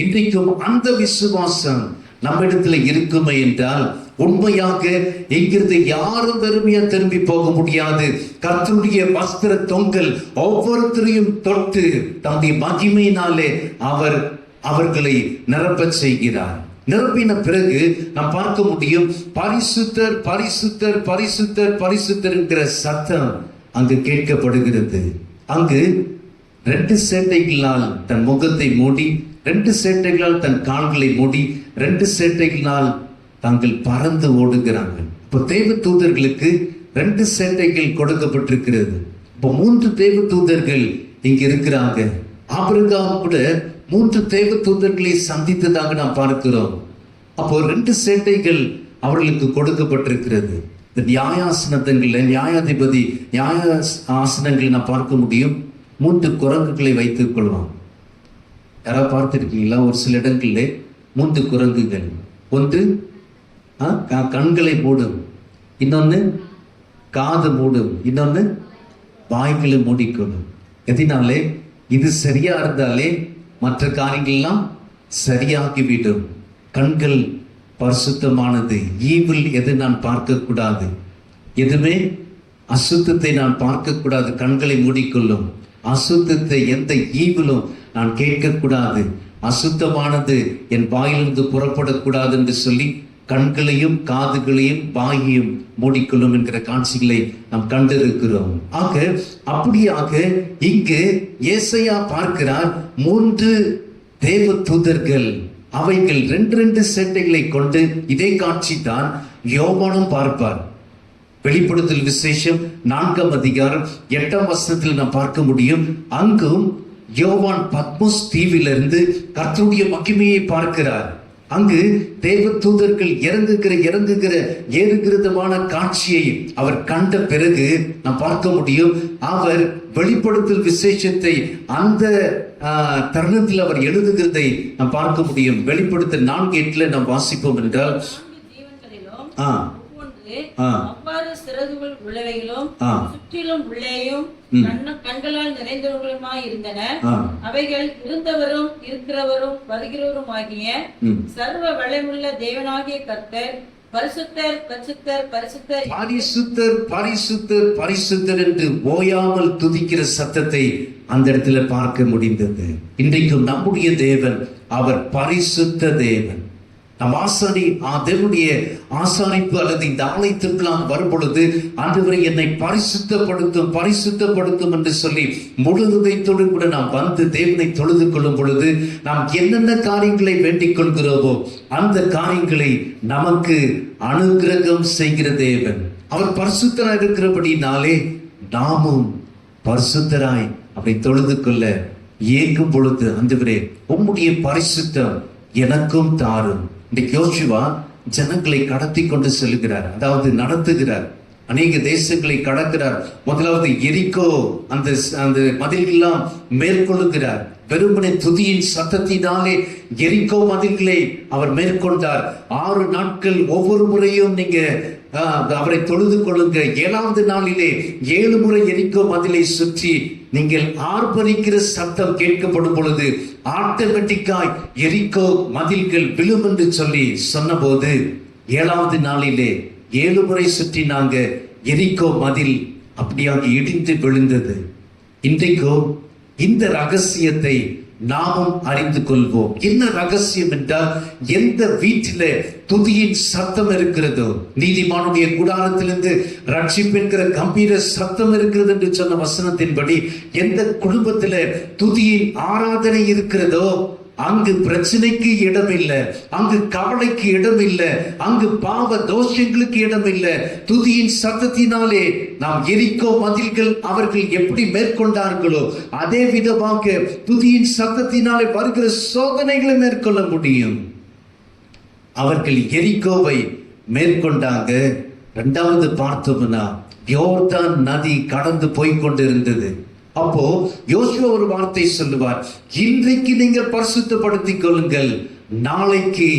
இன்றைக்கும் அந்த விசுவாசம் நம்மிடத்துல இருக்குமே என்றால் உண்மையாக எங்கிருந்து யாரும் வெறுமையா திரும்பி போக முடியாது. கர்த்தருடைய வஸ்திர தொங்கல் ஒவ்வொருத்தரையும் தொட்டு தம்முடைய மகிமையினாலே அவர்களை நிரப்ப செய்கிறார். நிரப்பின பிறகு நாம் பார்க்க முடியும், பரிசுத்தர் பரிசுத்தர் பரிசுத்தர் பரிசுத்தர் என்கிற சத்தம் அங்கு கேட்கப்படுகிறது. அங்கு 2 சேட்டைகளால் தன் முகத்தை மூடி, 2 சேட்டைகளால் தன் கால்களை மூடி, 2 சேட்டைகளால் தாங்கள் பறந்து ஓடுகிறாங்க. இப்போ தேவ தூதர்களுக்கு 2 சேட்டைகள் கொடுக்கப்பட்டிருக்கிறது. இப்போ 3 தேவ தூதர்கள் இங்க இருக்கிறாங்க. ஆபிரகாம் கூட 3 தேவ தூதர்களை சந்தித்ததாக நாம் பார்க்கிறோம். அப்போ 2 சேட்டைகள் அவர்களுக்கு கொடுக்கப்பட்டிருக்கிறது. இந்த நியாயாசனத்தங்கள்ல நியாயாதிபதி ஆசனங்களை நாம் பார்க்க முடியும். 3 குரங்குகளை வைத்துக் கொள்வான். யாராவது பார்த்திருக்கீங்களா? ஒரு சில இடங்களிலே 3 குரங்குகள், ஒன்று கண்களை மூடும், இன்னொன்னு காது மூடும், இன்னொன்னு வாய்களை மூடிக்கொள்ளும். எதனாலே? இது சரியா இருந்தாலே மற்ற காரியங்கள்லாம் சரியாகிவிடும். கண்கள் பரிசுத்தமானது. ஈவில் எது நான் பார்க்க கூடாது, எதுவுமே அசுத்தத்தை நான் பார்க்க கூடாது. கண்களை மூடிக்கொள்ளும். அசுத்தத்தை எந்த ஈவிலும் நான் கேட்கக்கூடாது. அசுத்தமானது என் வாயிலிருந்து புறப்படக்கூடாது என்று சொல்லி கண்களையும் காதுகளையும் வாயையும் மூடிக்கொள்ளும் என்கிற காட்சிகளை நாம் கண்டிருக்கிறோம். ஆக அப்படியாக இங்கு ஏசாயா பார்க்கிறார் 3 தேவ தூதர்கள். அவைகள் 2 சேட்டைகளை கொண்டு இதே காட்சி தான் யோவானும் பார்ப்பார். வெளிப்படுத்தல் விசேஷம் 4ஆம் அதிகாரம் 8ஆம் வசனத்தில் நாம் பார்க்க முடியும். அங்கும் யோவான் பத்மோஸ் தீவிலிருந்து கர்த்தருடைய மகிமையை பார்க்கிறார். அங்கு தேவ தூதர்கள் ஏறுகிறதமான காட்சியை அவர் கண்ட பிறகு நாம் பார்க்க முடியும். அவர் வெளிப்படுத்தல் விசேஷத்தை அந்த தருணத்தில் அவர் எழுதுகிறதை நாம் பார்க்க முடியும். வெளிப்படுத்தல் 4:8 நாம் வாசிப்போம் என்றால், அவ்வாறு சிறகுகள் உள்ளவைகளும் சுற்றிலும் உள்ளேயும் கண்களால் நிறைந்தவர்களுமாய் இருந்தன. அவைகள் இருந்தவரும் இருக்கிறவரும் வருகிறவரும் ஆகிய சர்வ வல்லமையுள்ள தேவனாகிய கர்த்தர் பரிசுத்தர் பரிசுத்தர் பரிசுத்தர் பரிசுத்தர் பரிசுத்தர் பரிசுத்தர் என்று ஓயாமல் துதிக்கிற சத்தத்தை அந்த இடத்துல பார்க்க முடிந்தது. இன்றைக்கும் நம்முடைய தேவன் அவர் பரிசுத்த தேவன். நம் தேவனுடைய ஆசாரிப்பு அல்லது இந்த ஆலயத்திற்கெல்லாம் வரும் பொழுது, ஆண்டவரை என்னை பரிசுத்தப்படுத்தும் பரிசுத்தப்படுத்தும் என்று சொல்லி முழு இதயத்தோடு கூட நாம் வந்து தேவனை தொழுது கொள்ளும் பொழுது, நாம் என்னென்ன காரியங்களை வேண்டிக் கொள்கிறோமோ அந்த காரியங்களை நமக்கு அனுக்கிரகம் செய்கிற தேவன். அவர் பரிசுத்தராய் இருக்கிறபடினாலே நாமும் பரிசுத்தராய் அப்படி தொழுது கொள்ள ஏங்கும் பொழுது, ஆண்டவரே உம்முடைய பரிசுத்தம் எனக்கும் தாரும். இன்றைக்கு யோசுவா ஜனங்களை கடத்தி கொண்டு செல்கிறார், அதாவது நடத்துகிறார். அநேக தேசங்களை கடக்கிறார். முதலாவது எரிகோ அந்த மதில்களெல்லாம் மேற்கொள்ளுகிறார். வெறுமனே துதியின் சத்தத்தினாலே எரிகோ மதில்களை அவர் மேற்கொண்டார். 6 நாட்கள் ஒவ்வொரு முறையும் நீங்க அவரை தொழுது கொள்ளுங்க. 7ஆவது நாளிலே 7 முறை எரிகோ மதிலை சுற்றி நீங்கள் ஆர்ப்பரிக்கிற சத்தம் கேட்கப்படும் பொழுது ஆட்டோமேட்டிக்காய் எரிகோ மதில்கள் விழும் என்று சொல்லி சொன்னபோது 7ஆவது நாளிலே 7 முறை சுற்றி நாங்க எரிகோ மதில் அப்படியாக இடிந்து விழுந்தது. இன்றைக்கோ இந்த ரகசியத்தை நாமும் அறிந்து கொள்வோம். என்ன ரகசியம் என்றால், எந்த வீட்டில துதியின் சத்தம் இருக்கிறதோ, நீதிமானுடைய கூடாரத்திலிருந்து ரட்சிப்பு என்கிற கம்பீர சத்தம் இருக்கிறது என்று சொன்ன வசனத்தின்படி எந்த குடும்பத்தில துதியின் ஆராதனை இருக்கிறதோ அங்கு பிரச்சனைக்கு இடம் இல்லை, அங்கு கவலைக்கு இடம் இல்லை, அங்கு பாவ தோஷங்களுக்கு இடம் இல்லை. துதியின் சத்தத்தினாலே நாம் எரிகோ மதில்கள் அவர்கள் எப்படி மேற்கொண்டார்களோ அதே விதமாக துதியின் சத்தத்தினாலே வருகிற சோதனைகளை மேற்கொள்ள முடியும். அவர்கள் எரிகோவை மேற்கொண்டாங்க. 2வது பார்த்தோம்னா யோர்தான் நதி கடந்து போய்கொண்டிருந்தது. அப்போ யோசுவா ஒரு வார்த்தை சொல்லுவார், இன்றைக்கு நீங்கள் பரிசுத்தப்படுத்திக் கொள்ளுங்கள், நாளைக்கு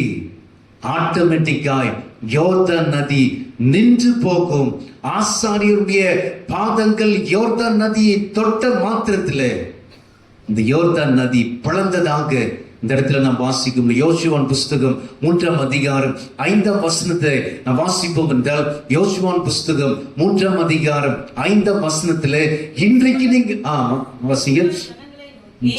ஆட்டோமேட்டிக்காய் யோர்தான் நதி நின்று போகும். ஆசாரியருடைய பாதங்கள் யோர்தான் நதியை தொட்ட மாத்திரத்தில் இந்த யோர்தான் நதி பிளந்ததாக இந்த இடத்துல நாம் வாசிக்கும் யோசுவான் புஸ்தகம் 3ஆம் அதிகாரம் 5ஆம் வசனத்தை நாம் வாசிப்போம் என்றால், யோசுவான் புஸ்தகம் 3ஆம் அதிகாரம் 5ஆம் வசனத்திலே இன்றைக்கு நீங்க வாசிங்க.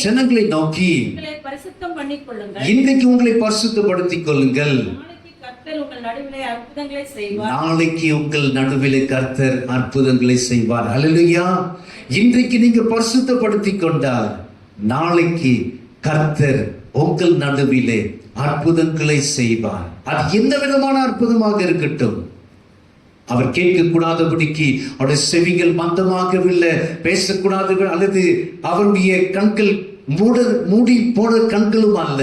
ஜனங்களை நோக்கி உங்களை பரிசுத்தம் பண்ணிக் கொள்ளுங்கள். இன்றைக்கு உங்களை பரிசுத்தப்படுத்திக் கொள்ளுங்கள். நாளைக்கு கர்த்தர் உங்கள் நடுவிலே அற்புதங்களை செய்வார். நாளைக்கு உங்கள் நடுவிலே கர்த்தர் அற்புதங்களை செய்வார். அல்லேலூயா. இன்றைக்கு நீங்க பரிசுத்தப்படுத்திக் கொண்டால் நாளைக்கு கர்த்தர் உங்கள் நடுவிலே அற்புதங்களை செய்வார். அது எந்த விதமான அற்புதமாக இருக்கட்டும். அவர் கேட்கக்கூடாதபடிக்கு அவருடைய செவிகள் மந்தமாகவில்லை, பேசக்கூடாது, அல்லது அவருடைய கண்கள் மூடி போன கண்களும் அல்ல.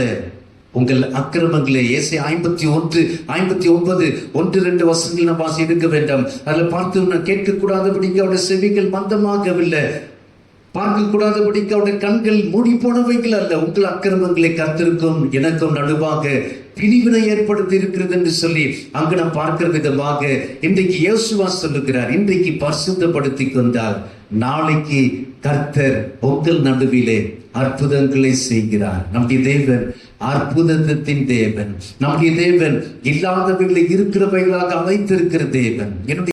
உங்கள் அக்கிரமங்களே ஏசாயா 51, 59, 1-2 வசனங்கள் நாம் வாசி இருக்க வேண்டாம். அதில் பார்த்து கேட்கக்கூடாதபடிக்கு அவருடைய செவிகள் மந்தமாகவில்லை, பார்க்கக்கூடாதபடிக்கு அவருடைய கண்கள் மூடி போனவைகள் அல்ல. உங்கள் அக்கிரமங்களை கர்த்தருக்கும் எனக்கும் நடுவாக பிரிவினை ஏற்படுத்தி இருக்கிறது என்று சொல்லி அங்கு நாம் பார்க்கிற விதமாக இன்றைக்கு யோசுவா சொல்லுகிறார், இன்றைக்கு பரிசுத்தப்படுத்தி கொண்டால் நாளைக்கு கர்த்தர் உங்கள் நடுவிலே அற்புதங்களை செய்கிறார். நம்முடைய தேவன் அற்புதத்தின் தேவன். நம்முடைய தேவன் இல்லாதவர்களை இருக்கிறவைகளாக அமைத்திருக்கிற தேவன்.